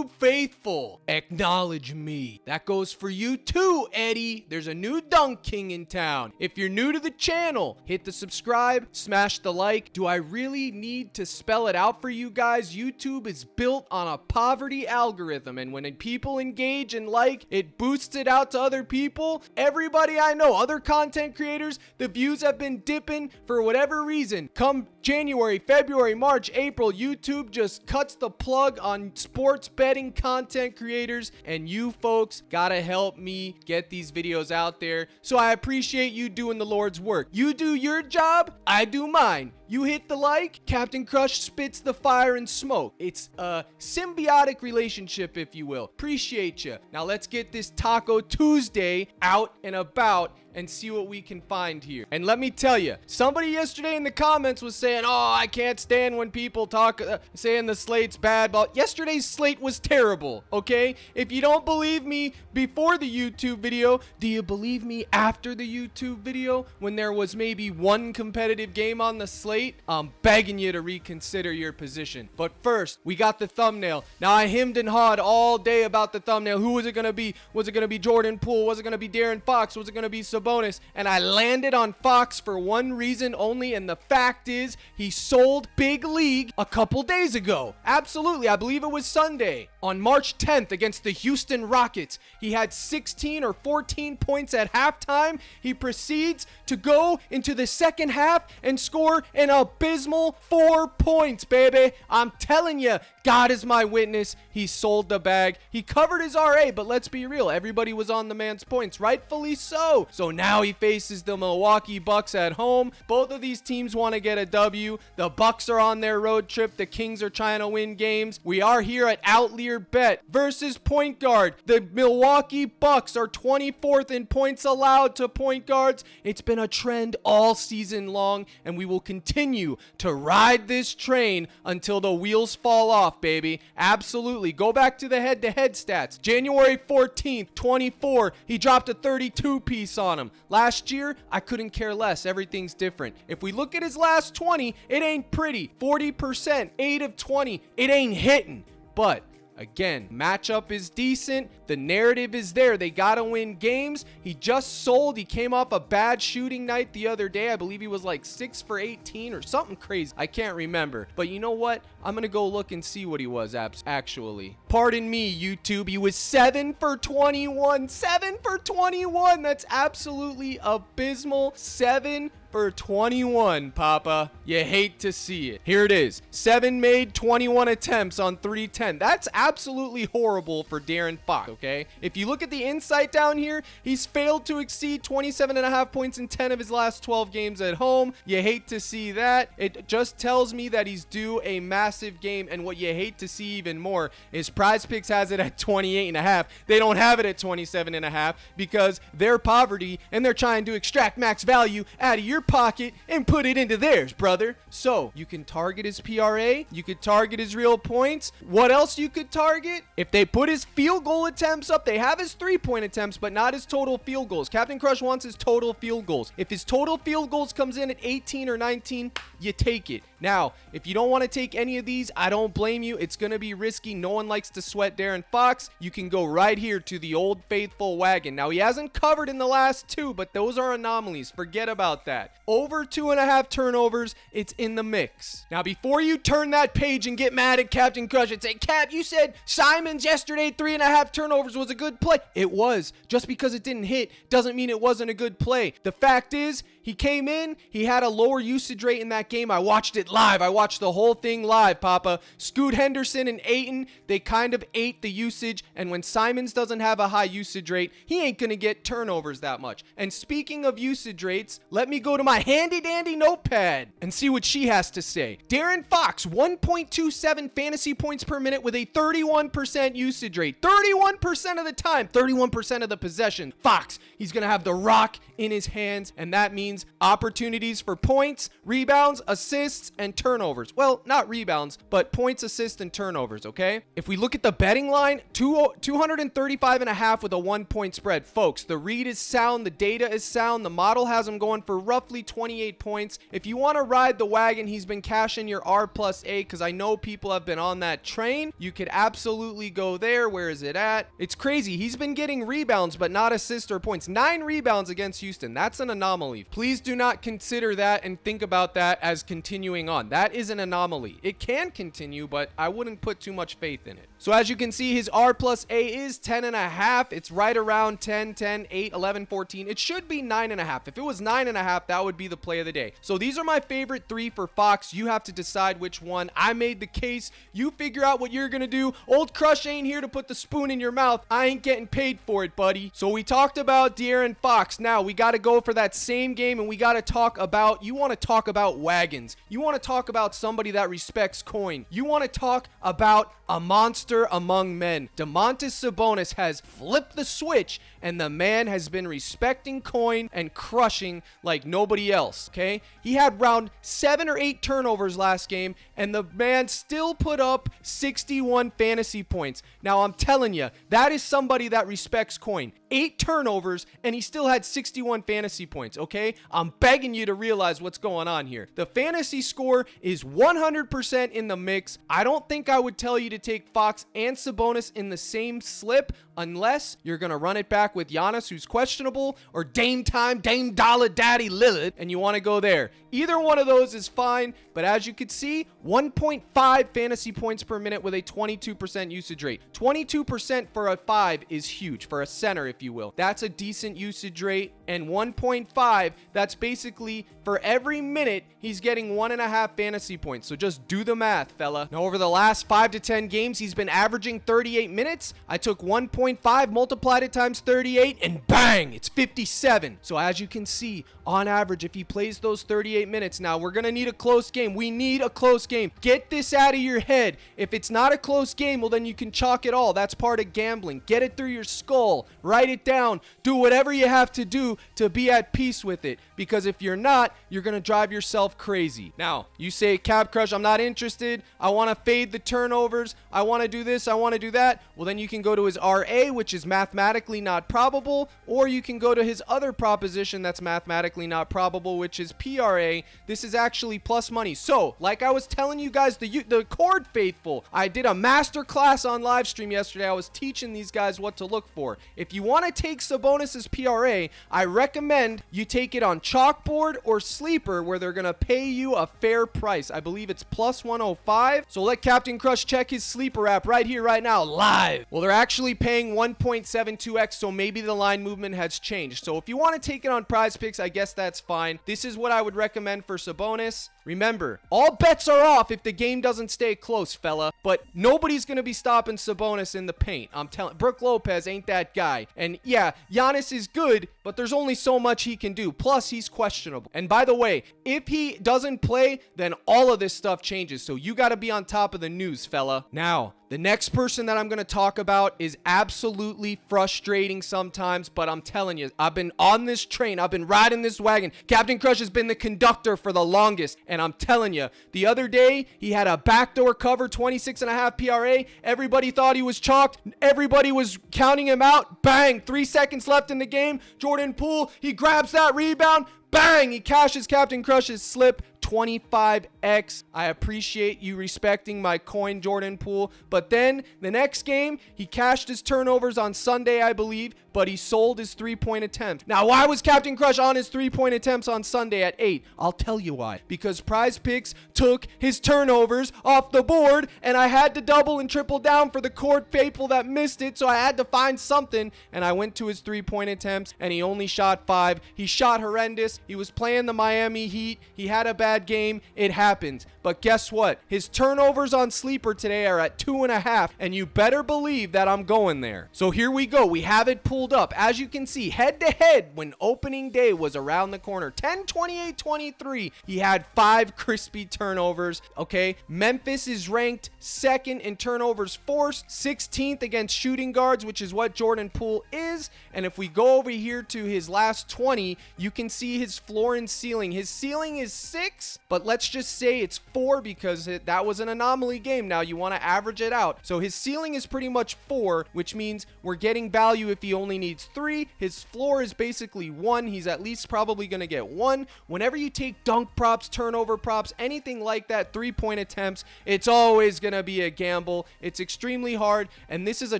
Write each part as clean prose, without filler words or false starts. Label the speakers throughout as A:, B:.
A: YouTube faithful, acknowledge me. That goes for you too, Eddie. There's a new Dunk King in town. If you're new to the channel, hit the subscribe, smash the like. Do I really need to spell it out for you guys? YouTube is built on a poverty algorithm, and when people engage and like, it boosts it out to other people. Everybody I know, other content creators, the views have been dipping for whatever reason. Come January, February, March, April, YouTube just cuts the plug on sports betting content creators, and you folks gotta help me get these videos out there. So I appreciate you doing the Lord's work. You do your job, I do mine. You hit the like, Captain Crush spits the fire and smoke. It's a symbiotic relationship, if you will. Appreciate you. Now let's get this Taco Tuesday out and about and see what we can find here. And let me tell you, somebody yesterday in the comments was saying, oh, I can't stand when people talk, saying the slate's bad. But yesterday's slate was terrible, okay? If you don't believe me before the YouTube video, do you believe me after the YouTube video when there was maybe one competitive game on the slate? I'm begging you to reconsider your position. But first, we got the thumbnail. Now, I hemmed and hawed all day about the thumbnail. Who was it going to be? Was it going to be Jordan Poole? Was it going to be Darren Fox? Was it going to be Sabonis? And I landed on Fox for one reason only, and the fact is he sold Big League a couple days ago. Absolutely. I believe it was Sunday. On March 10th against the Houston Rockets, he had 16 or 14 points at halftime. He proceeds to go into the second half and score an abysmal 4 points, baby. I'm telling you, God is my witness. He sold the bag. He covered his RA, but let's be real. Everybody was on the man's points, rightfully so. So now he faces the Milwaukee Bucks at home. Both of these teams want to get a W. The Bucks are on their road trip. The Kings are trying to win games. We are here at Outlier Bet versus point guard. The Milwaukee Bucks are 24th in points allowed to point guards. It's been a trend all season long, and we will continue to ride this train until the wheels fall off, baby. Absolutely. Go back to the head-to-head stats. January 14th, 24. He dropped a 32 piece on him. Last year, I couldn't care less. Everything's different. If we look at his last 20, it ain't pretty. 40%, 8 of 20. It ain't hitting. But again, matchup is decent. The narrative is there. They got to win games. He just sold. He came off a bad shooting night the other day. I believe he was like 6 for 18 or something crazy. I can't remember. But you know what? I'm going to go look and see what he was actually. Pardon me, YouTube. He was 7 for 21. 7 for 21. That's absolutely abysmal. 7 for 21, Papa. You hate to see it. Here it is. 7 made, 21 attempts on 310. That's absolutely horrible for Darren Fox, okay? If you look at the insight down here, he's failed to exceed 27.5 points in 10 of his last 12 games at home. You hate to see that. It just tells me that he's due a massive game, and what you hate to see even more is PrizePicks has it at 28.5. They don't have it at 27.5 because they're poverty, and they're trying to extract max value out of your pocket and put it into theirs, brother. So you can target his PRA, you could target his real points. What else you could target? If they put his field goal attempts up, they have his 3-point attempts, but not his total field goals. Captain Crush wants his total field goals. If his total field goals comes in at 18 or 19, you take it. Now, if you don't want to take any of these, I don't blame you. It's going to be risky. No one likes to sweat Darren Fox. You can go right here to the old faithful wagon. Now, he hasn't covered in the last 2, but those are anomalies. Forget about that. Over 2.5 turnovers, it's in the mix. Now, before you turn that page and get mad at Captain Crush and say, Cap, you said Simons yesterday 3.5 turnovers was a good play. It was. Just because it didn't hit doesn't mean it wasn't a good play. The fact is, he came in, he had a lower usage rate in that game. I watched it live. I watched the whole thing live, Papa. Scoot Henderson and Ayton, they kind of ate the usage, and when Simons doesn't have a high usage rate, he ain't gonna get turnovers that much. And speaking of usage rates, let me go to my handy dandy notepad and see what she has to say. Darren Fox, 1.27 fantasy points per minute with a 31% usage rate. 31% of the time, 31% of the possession. Fox, he's gonna have the rock in his hands, and that means opportunities for points, rebounds, assists, and turnovers. Well, not rebounds, but points, assists, and turnovers, okay? If we look at the betting line, 235.5 with a 1-point spread. Folks, the read is sound, the data is sound, the model has him going for roughly 28 points. If you want to ride the wagon, he's been cashing your R plus A, because I know people have been on that train. You could absolutely go there. Where is it at? It's crazy. He's been getting rebounds, but not assists or points. 9 rebounds against Houston. That's an anomaly. Please do not consider that and think about that as continuing on. That is an anomaly. It can continue, but I wouldn't put too much faith in it. So as you can see, his R plus A is 10.5. It's right around 10, 10, 8, 11, 14. It should be 9.5. If it was 9.5, that would be the play of the day. So these are my favorite 3 for Fox. You have to decide which one. I made the case. You figure out what you're going to do. Old Crush ain't here to put the spoon in your mouth. I ain't getting paid for it, buddy. So we talked about Darren Fox. Now we got to go for that same game, and we got to talk about, you want to talk about wagons. You want to talk about somebody that respects coin. You want to talk about a monster among men. Domantas Sabonis has flipped the switch, and the man has been respecting coin and crushing like nobody else, okay? He had around 7 or 8 turnovers last game, and the man still put up 61 fantasy points. Now, I'm telling you, that is somebody that respects coin. 8 turnovers, and he still had 61 fantasy points, okay? I'm begging you to realize what's going on here. The fantasy score is 100% in the mix. I don't think I would tell you to take Fox and Sabonis in the same slip unless you're going to run it back with Giannis, who's questionable, or Dame Dollar Daddy Lillard, and you want to go there. Either one of those is fine, but as you can see, 1.5 fantasy points per minute with a 22% usage rate. 22% for a 5 is huge, for a center, if you will. That's a decent usage rate, and 1.5, that's basically for every minute, he's getting 1.5 fantasy points. So just do the math, fella. Now, over the last 5 to 10 games, he's been averaging 38 minutes. I took 1.5, multiplied it times 38, and bang, it's 57. So as you can see, on average, if he plays those 38 minutes, now we're going to need a close game. We need a close game. Get this out of your head. If it's not a close game, well, then you can chalk it all. That's part of gambling. Get it through your skull. Write it down. Do whatever you have to do to be at peace with it. Because if you're not, you're going to drive yourself crazy. Now, you say, Cap Crush, I'm not interested. I want to fade the turnovers. I want to do this. I want to do that. Well, then you can go to his RA, which is mathematically not probable, or you can go to his other proposition that's mathematically not probable, which is PRA. This is actually plus money. So, like I was telling you guys, the Cord faithful, I did a master class on live stream yesterday. I was teaching these guys what to look for. If you want to take Sabonis's PRA, I recommend you take it on Chalkboard or Sleeper, where they're going to pay you a fair price. I believe it's plus 105. So let Captain Crush check his Sleeper app right here, right now, live. Well, they're actually paying 1.72x, so maybe the line movement has changed. So if you want to take it on PrizePicks, I guess that's fine. This is what I would recommend for Sabonis. Remember, all bets are off if the game doesn't stay close, fella. But nobody's going to be stopping Sabonis in the paint. I'm telling, Brook Lopez ain't that guy. And yeah, Giannis is good, but there's only so much he can do. Plus, he's questionable. And by the way, if he doesn't play, then all of this stuff changes. So you got to be on top of the news, fella. Now, the next person that I'm going to talk about is absolutely frustrating sometimes, but I'm telling you, I've been on this train. I've been riding this wagon. Captain Crush has been the conductor for the longest, and I'm telling you, the other day, he had a backdoor cover, 26.5 PRA. Everybody thought he was chalked. Everybody was counting him out. Bang, 3 seconds left in the game. Jordan Poole, he grabs that rebound. Bang, he cashes Captain Crush's slip. 25x. I appreciate you respecting my coin, Jordan Poole. But then the next game, he cashed his turnovers on Sunday, I believe, but he sold his 3-point attempts. Now, why was Captain Crush on his 3-point attempts on Sunday at 8? I'll tell you why. Because PrizePicks took his turnovers off the board, and I had to double and triple down for the Cord faithful that missed it, so I had to find something, and I went to his 3-point attempts, and he only shot 5. He shot horrendous. He was playing the Miami Heat. He had a bad game. It happens. But guess what? His turnovers on Sleeper today are at 2.5, and you better believe that I'm going there. So here we go. We have it pulled doubled up. As you can see, head to head when opening day was around the corner. 10-28-23. He had 5 crispy turnovers. Okay. Memphis is ranked second in turnovers forced, 16th against shooting guards, which is what Jordan Poole is. And if we go over here to his last 20, you can see his floor and ceiling. His ceiling is 6, but let's just say it's 4 because that was an anomaly game. Now you want to average it out. So his ceiling is pretty much 4, which means we're getting value if he only needs 3. His floor is basically 1. He's at least probably going to get 1. Whenever you take dunk props, turnover props, anything like that, 3-point attempts, it's always going to be a gamble. It's extremely hard, and this is a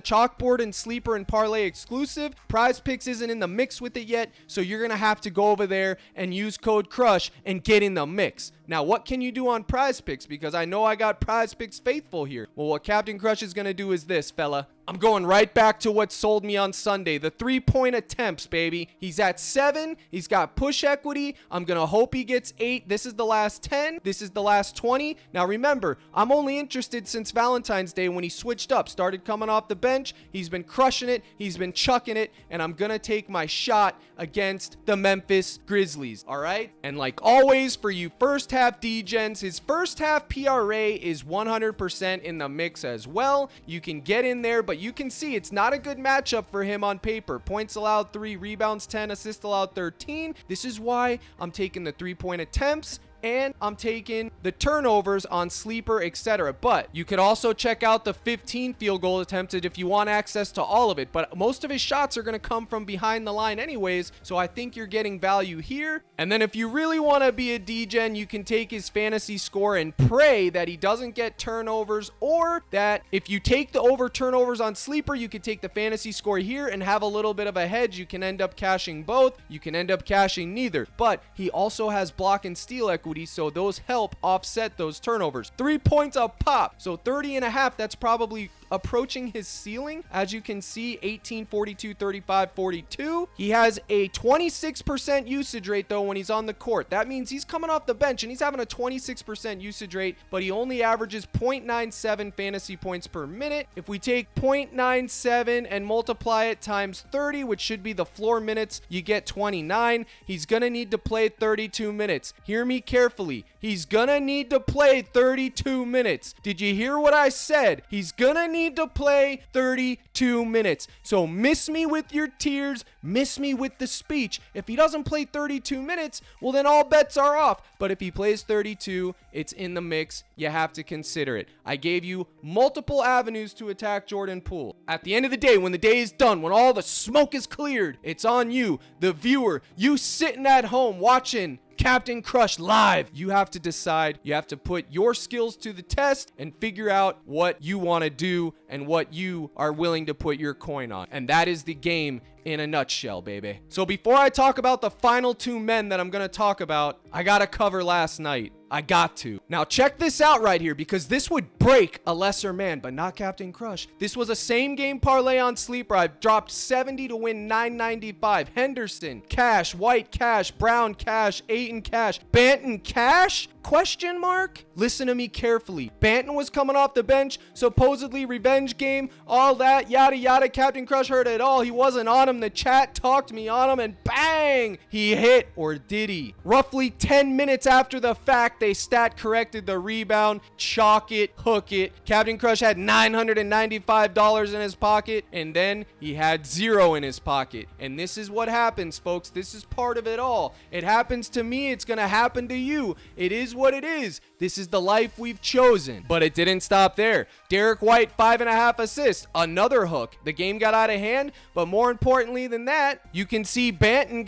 A: chalkboard and sleeper and parlay exclusive. PrizePicks isn't in the mix with it yet, so you're going to have to go over there and use code CRUSH and get in the mix. Now, what can you do on PrizePicks? Because I know I got PrizePicks faithful here. Well, what Captain Crush is going to do is this, fella. I'm going right back to what sold me on Sunday. The 3-point attempts, baby. He's at 7. He's got push equity. I'm going to hope he gets 8. This is the last 10. This is the last 20. Now, remember, I'm only interested since Valentine's Day when he switched up, started coming off the bench. He's been crushing it. He's been chucking it. And I'm going to take my shot against the Memphis Grizzlies. All right? And like always, for you first half D-Gens, his first half PRA is 100% in the mix as well. You can get in there, but you can see it's not a good matchup for him on paper. Points allowed 3, rebounds 10, assists allowed 13. This is why I'm taking the 3-point attempts, and I'm taking the turnovers on sleeper, etc. But you could also check out the 15 field goal attempted if you want access to all of it. But most of his shots are going to come from behind the line anyways, so I think you're getting value here. And then if you really want to be a D-Gen, you can take his fantasy score and pray that he doesn't get turnovers, or that if you take the over turnovers on sleeper, you could take the fantasy score here and have a little bit of a hedge. You can end up cashing both. You can end up cashing neither. But he also has block and steal equity, so those help offset those turnovers. 3 points a pop, so 30.5. That's probably approaching his ceiling. As you can see, 18, 42, 35, 42. He has a 26% usage rate though when he's on the court. That means he's coming off the bench and he's having a 26% usage rate, but he only averages 0.97 fantasy points per minute. If we take 0.97 and multiply it times 30, which should be the floor minutes, you get 29. He's gonna need to play 32 minutes. Hear me carefully. He's gonna need to play 32 minutes. Did you hear what I said? He's gonna need to play 32 minutes. So miss me with your tears, miss me with the speech. If he doesn't play 32 minutes, well then all bets are off. But if he plays 32, it's in the mix. You have to consider it. I gave you multiple avenues to attack Jordan Poole. At the end of the day, when the day is done, when all the smoke is cleared, it's on you, the viewer, you sitting at home watching Captain Crush live. You have to decide. You have to put your skills to the test and figure out what you want to do and what you are willing to put your coin on. And that is the game in a nutshell, baby. So before I talk about the final 2 men that I'm going to talk about, I got to cover last night. I got to. Now check this out right here, because this would break a lesser man, but not Captain Crush. This was a same game parlay on sleeper. I've dropped 70 to win 995. Henderson, cash. White, cash. Brown, cash. Ayton, cash. Banton, cash? Question mark? Listen to me carefully. Banton was coming off the bench, supposedly revenge game, all that, yada yada. Captain Crush heard it all. He wasn't on him. The chat talked me on him, and bang! He hit, or did he? Roughly 10 minutes after the fact, they stat corrected the rebound. Chalk it, hook it. Captain Crush had $995 in his pocket, and then he had 0 in his pocket. And this is what happens, folks. This is part of it all. It happens to me. It's gonna happen to you. It is what it is. This is the life we've chosen. But it didn't stop there. Derek White, 5.5 assists. Another hook. The game got out of hand, but more importantly than that, you can see Banton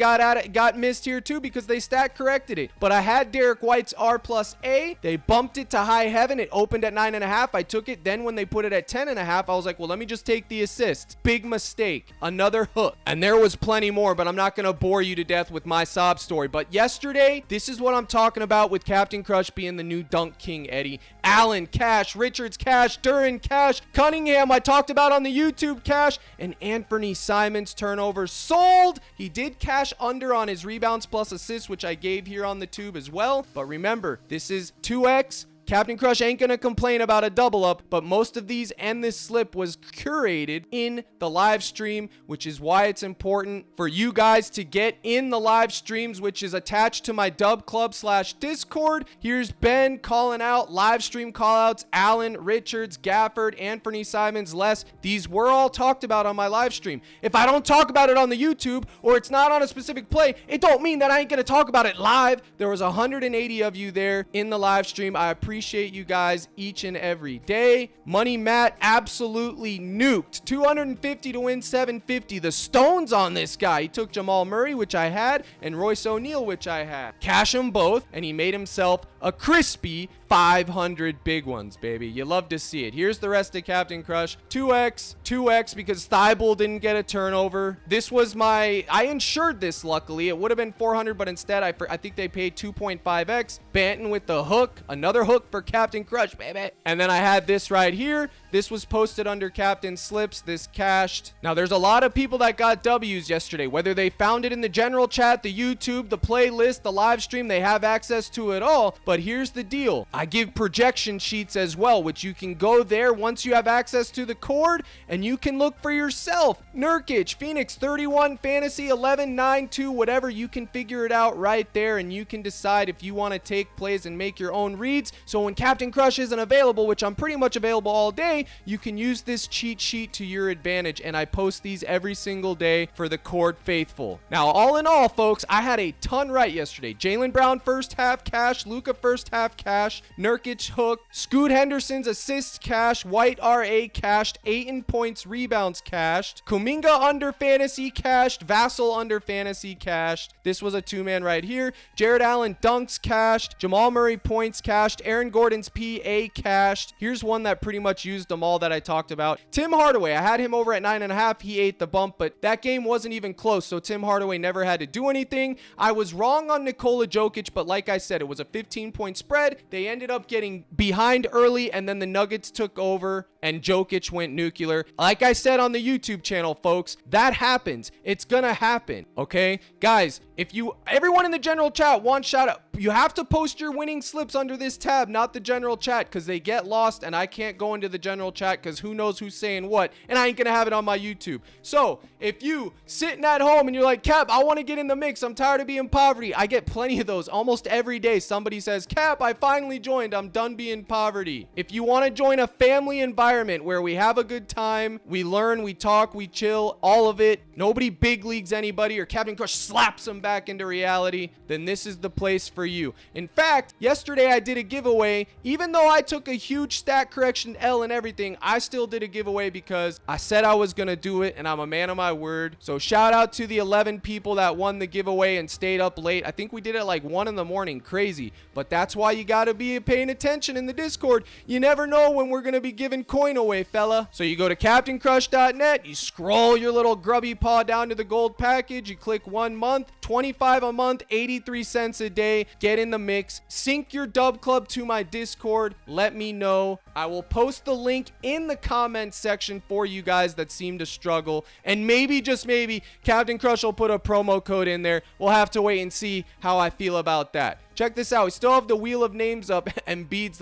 A: got missed here too because they stat corrected it. But I had Derek White's R+A. They bumped it to high heaven. It opened at 9.5. I took it. Then when they put it at 10.5, I was like, well, let me just take the assists. Big mistake. Another hook. And there was plenty more, but I'm not going to bore you to death with my sob story. But yesterday, this is what I'm talking about with Captain Crush being the new Dunk King, Eddie. Allen, cash. Richards, cash. Duran, cash. Cunningham, I talked about on the YouTube, cash. And Anthony Simons, turnovers, sold. He did cash under on his rebounds plus assists, which I gave here on the tube as well. But remember, this is 2x, Captain Crush ain't gonna complain about a double up, but most of these and this slip was curated in the live stream, which is why it's important for you guys to get in the live streams, which is attached to my Dub Club / Discord. Here's Ben calling out live stream callouts, Allen, Richards, Gafford, Anthony Simons, Les. These were all talked about on my live stream. If I don't talk about it on the YouTube or it's not on a specific play, it don't mean that I ain't gonna talk about it live. There was 180 of you there in the live stream. I appreciate you guys each and every day. Money Matt absolutely nuked. 250 to win 750. The stones on this guy. He took Jamal Murray, which I had, and Royce O'Neal, which I had. Cash them both, and he made himself a crispy 500 big ones, baby. You love to see it. Here's the rest of Captain Crush. 2x because Thibault didn't get a turnover. This was I insured this, luckily. It would have been 400, but instead I think they paid 2.5x. Banton with the hook. Another hook for Captain Crush, baby. And then I had this right here. This was posted under Captain Slips. This cashed. Now, there's a lot of people that got W's yesterday, whether they found it in the general chat, the YouTube, the playlist, the live stream, they have access to it all. But here's the deal. I give projection sheets as well, which you can go there once you have access to the cord, and you can look for yourself. Nurkic, Phoenix 31, Fantasy 11, 9, 2, whatever. You can figure it out right there, and you can decide if you want to take plays and make your own reads. So when Captain Crush isn't available, which I'm pretty much available all day, you can use this cheat sheet to your advantage, and I post these every single day for the cord faithful. Now, all in all, folks, I had a ton right yesterday. Jaylen Brown first half cash, Luka first half cash, Nurkic hook, Scoot Henderson's assists cash, White RA cashed, Ayton points rebounds cashed, Kuminga under fantasy cashed, Vassell under fantasy cashed. This was a two-man right here. Jared Allen dunks cashed, Jamal Murray points cashed, Aaron Gordon's PA cashed. Here's one that pretty much used them all that I talked about. Tim Hardaway, I had him over at 9.5. He ate the bump, but that game wasn't even close, so Tim Hardaway never had to do anything. I was wrong on Nikola Jokic, but like I said, it was a 15-point spread. They ended up getting behind early, and then the Nuggets took over, and Jokic went nuclear. Like I said on the YouTube channel, folks, that happens. It's gonna happen, okay? Guys, if everyone in the general chat wants shout out, you have to post your winning slips under this tab, not the general chat, because they get lost, and I can't go into the general chat because who knows who's saying what, and I ain't gonna have it on my YouTube. So if you sitting at home and you're like, Cap, I want to get in the mix, I'm tired of being in poverty, I get plenty of those almost every day. Somebody says, Cap, I finally joined, I'm done being poverty. If you want to join a family environment where we have a good time, we learn, we talk, we chill, all of it, nobody big leagues anybody or Captain Crush slaps them back into reality, then this is the place for you. In fact, yesterday I did a giveaway. Even though I took a huge stat correction L and everything, I still did a giveaway because I said I was gonna do it, and I'm a man of my word. So shout out to the 11 people that won the giveaway and stayed up late. I think we did it like 1 in the morning. Crazy. But that's why you gotta be paying attention in the Discord. You never know when we're gonna be giving coin away, fella. So you go to CaptainCrush.net, you scroll your little grubby paw down to the gold package, you click 1 month, 25 a month, 83 cents a day. Get in the mix. Sync your Dub Club to my Discord. Let me know. I will post the link in the comment section for you guys that seem to struggle. And maybe, just maybe, Captain Crush will put a promo code in there. We'll have to wait and see how I feel about that. Check this out. We still have the wheel of names up. Embiid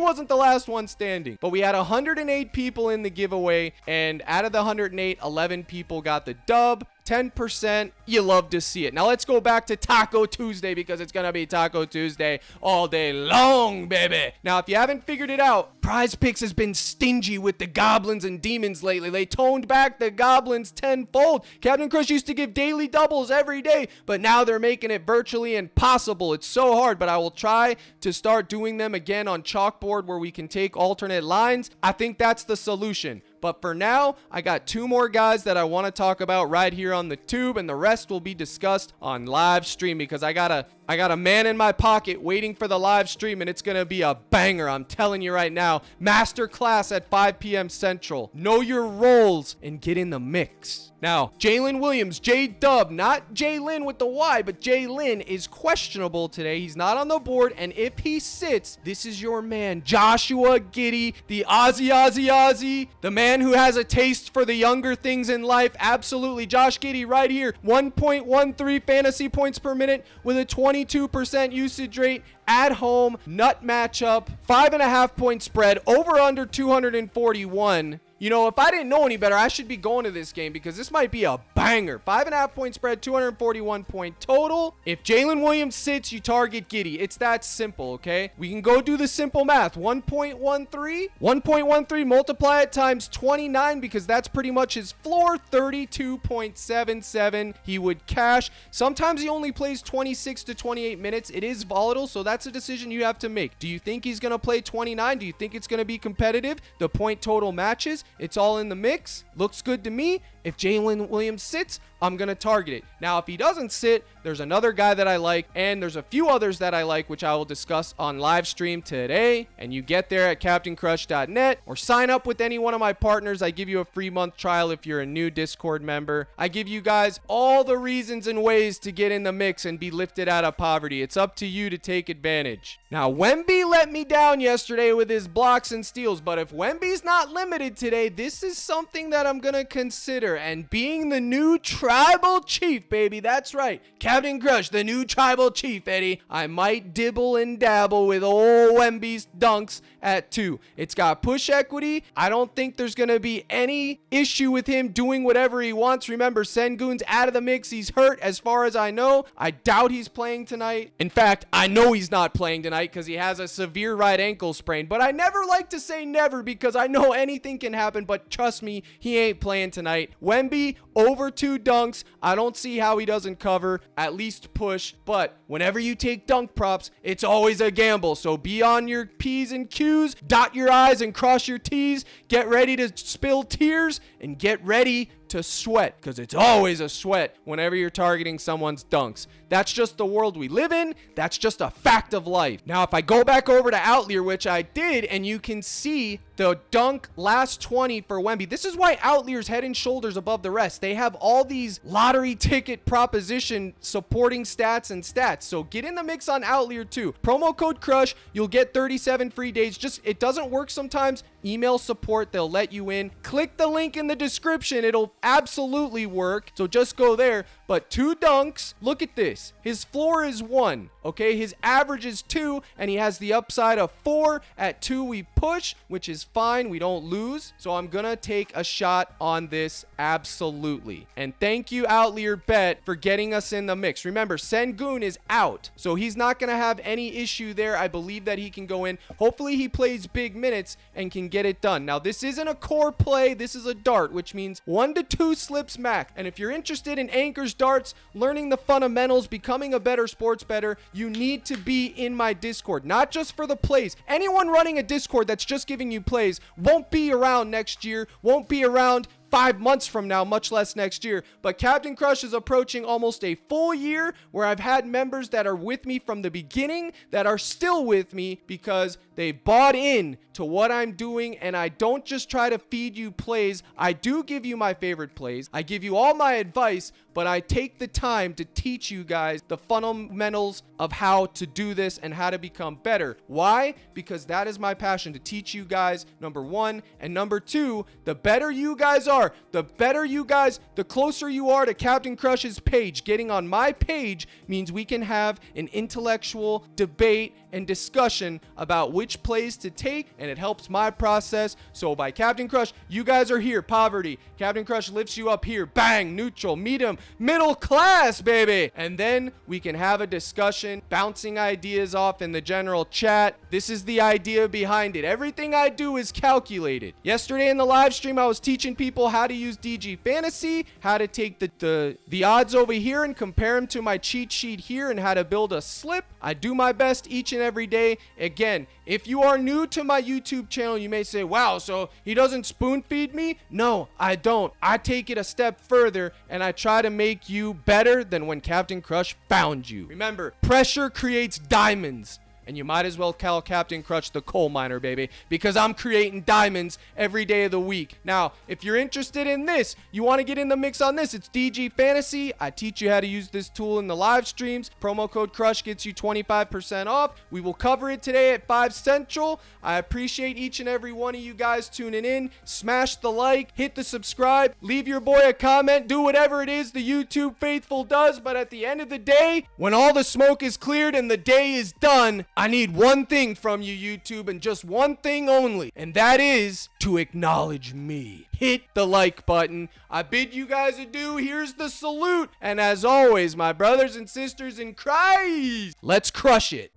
A: wasn't the last one standing, but we had 108 people in the giveaway, and out of the 108, 11 people got the dub. 10%. You love to see it. Now let's go back to Taco Tuesday, because it's gonna be Taco Tuesday all day long, baby. Now, if you haven't figured it out, PrizePicks has been stingy with the goblins and demons lately. They toned back the goblins tenfold. Captain Crush used to give daily doubles every day, but now they're making it virtually impossible. It's so hard, but I will try to start doing them again on chalkboard where we can take alternate lines. I think that's the solution. But for now, I got 2 more guys that I want to talk about right here on the tube, and the rest will be discussed on live stream, because I got a man in my pocket waiting for the live stream, and it's going to be a banger. I'm telling you right now. Master class at 5 p.m. Central. Know your roles and get in the mix. Now, Jalen Williams, J-Dub, not Jalen with the Y, but Jalen is questionable today. He's not on the board, and if he sits, this is your man, Joshua Giddey, the Aussie, the man who has a taste for the younger things in life. Absolutely, Josh Giddey right here, 1.13 fantasy points per minute with a 22% usage rate. At home, nut matchup, 5.5 point spread, over under 241. You know, if I didn't know any better, I should be going to this game because this might be a banger. 5.5 point spread, 241 point total. If Jalen Williams sits, you target Giddey. It's that simple, okay? We can go do the simple math. 1.13 multiply it times 29 because that's pretty much his floor. 32.77 he would cash. Sometimes he only plays 26 to 28 minutes. It is volatile, so that's a decision you have to make. Do you think he's going to play 29? Do you think it's going to be competitive? The point total matches. It's all in the mix. Looks good to me. If Jalen Williams sits, I'm going to target it. Now, if he doesn't sit, there's another guy that I like, and there's a few others that I like, which I will discuss on live stream today. And you get there at CaptainCrush.net or sign up with any one of my partners. I give you a free month trial if you're a new Discord member. I give you guys all the reasons and ways to get in the mix and be lifted out of poverty. It's up to you to take advantage. Now, Wemby let me down yesterday with his blocks and steals, but if Wemby's not limited today, this is something that I'm going to consider. And being the new tribal chief, baby, that's right. Captain Crush, the new tribal chief, Eddie. I might dibble and dabble with old Wemby's dunks at 2. It's got push equity. I don't think there's going to be any issue with him doing whatever he wants. Remember, Sengun's out of the mix. He's hurt as far as I know. I doubt he's playing tonight. In fact, I know he's not playing tonight because he has a severe right ankle sprain. But I never like to say never because I know anything can happen. But trust me, he ain't playing tonight. Wemby, over 2 dunks. I don't see how he doesn't cover, at least push. But whenever you take dunk props, it's always a gamble. So be on your P's and Q's, dot your I's and cross your T's. Get ready to spill tears and get ready to sweat, because it's always a sweat whenever you're targeting someone's dunks. That's just the world we live in. That's just a fact of life. Now, if I go back over to Outlier, which I did, and you can see the dunk last 20 for Wemby. This is why Outlier's head and shoulders above the rest. They have all these lottery ticket proposition supporting stats and stats. So get in the mix on Outlier too. Promo code CRUSH. You'll get 37 free days. Just, it doesn't work sometimes. Email support. They'll let you in. Click the link in the description. It'll absolutely work. So just go there. But 2 dunks. Look at this. His floor is 1. Okay, his average is 2, and he has the upside of 4. At 2, we push, which is fine. We don't lose. So I'm gonna take a shot on this, absolutely. And thank you, Outlier Bet, for getting us in the mix. Remember, Sengun is out, so he's not gonna have any issue there. I believe that he can go in. Hopefully, he plays big minutes and can get it done. Now, this isn't a core play. This is a dart, which means 1 to 2 slips max. And if you're interested in anchors, darts, learning the fundamentals, becoming a better sports bettor, you need to be in my Discord, not just for the plays. Anyone running a Discord that's just giving you plays won't be around next year, won't be around 5 months from now, much less next year. But Captain Crush is approaching almost a full year where I've had members that are with me from the beginning that are still with me because they bought in to what I'm doing, and I don't just try to feed you plays. I do give you my favorite plays. I give you all my advice, but I take the time to teach you guys the fundamentals of how to do this and how to become better. Why? Because that is my passion, to teach you guys, number 1. And number 2, the better you guys are, the better you guys, the closer you are to Captain Crush's page. Getting on my page means we can have an intellectual debate and discussion about which plays to take, and it helps my process. So by Captain Crush, you guys are here, poverty. Captain Crush lifts you up here, bang, neutral, medium, middle class, baby. And then we can have a discussion, bouncing ideas off in the general chat. This is the idea behind it. Everything I do is calculated. Yesterday in the live stream, I was teaching people how to use DG Fantasy, how to take the odds over here and compare them to my cheat sheet here, and how to build a slip. I do my best each and every day. Again, if you are new to my YouTube channel, you may say, wow, so he doesn't spoon feed me? No, I don't. I take it a step further, and I try to make you better than when Captain Crush found you. Remember, pressure creates diamonds. And you might as well call Captain Crutch the coal miner, baby, because I'm creating diamonds every day of the week. Now, if you're interested in this, you want to get in the mix on this, it's DG Fantasy. I teach you how to use this tool in the live streams. Promo code Crush gets you 25% off. We will cover it today at 5 Central. I appreciate each and every one of you guys tuning in. Smash the like, hit the subscribe, leave your boy a comment, do whatever it is the YouTube faithful does. But at the end of the day, when all the smoke is cleared and the day is done, I need one thing from you, YouTube, and just one thing only, and that is to acknowledge me. Hit the like button. I bid you guys adieu. Here's the salute. And as always, my brothers and sisters in Christ, let's crush it.